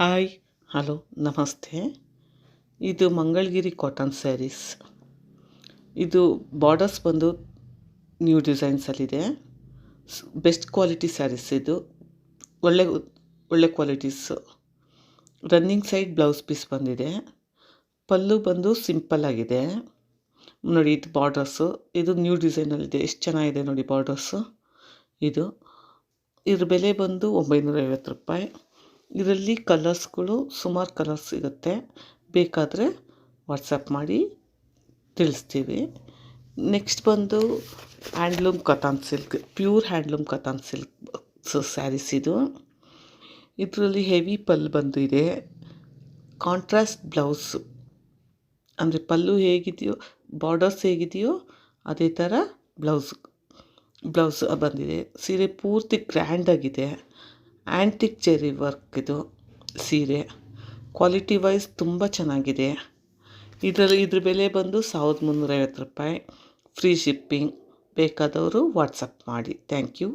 Hi, hello, ನಮಸ್ತೆ. ಇದು Mangalagiri cotton saris. ಇದು ಬಾರ್ಡರ್ಸ್ ಬಂದು ನ್ಯೂ ಡಿಸೈನ್ಸಲ್ಲಿದೆ. ಬೆಸ್ಟ್ ಕ್ವಾಲಿಟಿ ಸ್ಯಾರೀಸ್ ಇದು. ಒಳ್ಳೆ ಒಳ್ಳೆ qualities. Running side blouse piece ಬಂದಿದೆ. ಪಲ್ಲು ಬಂದು ಸಿಂಪಲ್ ಆಗಿದೆ. ನೋಡಿ, ಇದು ಬಾರ್ಡರ್ಸು. ಇದು ನ್ಯೂ ಡಿಸೈನಲ್ಲಿದೆ. ಎಷ್ಟು ಚೆನ್ನಾಗಿದೆ ನೋಡಿ ಬಾರ್ಡರ್ಸು. ಇದ್ರ ಬೆಲೆ ಬಂದು 950 ರೂಪಾಯಿ. ಇದರಲ್ಲಿ ಕಲರ್ಸ್ಗಳು ಸುಮಾರು ಕಲರ್ಸ್ ಸಿಗುತ್ತೆ. ಬೇಕಾದರೆ ವಾಟ್ಸಪ್ ಮಾಡಿ ತಿಳಿಸ್ತೀವಿ. ನೆಕ್ಸ್ಟ್ ಬಂದು handloom katan silk, pure handloom katan silk sarees ಇದು. ಇದರಲ್ಲಿ ಹೆವಿ ಪಲ್ಲು ಬಂದು ಇದೆ. ಕಾಂಟ್ರಾಸ್ಟ್ ಬ್ಲೌಸು, ಅಂದರೆ ಪಲ್ಲು ಹೇಗಿದೆಯೋ, ಬಾರ್ಡರ್ಸ್ ಹೇಗಿದೆಯೋ ಅದೇ ಥರ ಬ್ಲೌಸ್ ಬಂದಿದೆ. ಸೀರೆ ಪೂರ್ತಿ ಗ್ರ್ಯಾಂಡಾಗಿದೆ. ಆ್ಯಂಟಿಕ್ ಜೆರಿ ವರ್ಕ್ ಇದು ಸೀರೆ. ಕ್ವಾಲಿಟಿ ವೈಸ್ ತುಂಬ ಚೆನ್ನಾಗಿದೆ. ಇದ್ರ ಬೆಲೆ ಬಂದು 1350 ರೂಪಾಯಿ. Free shipping. ಬೇಕಾದವರು ವಾಟ್ಸಪ್ ಮಾಡಿ. Thank you.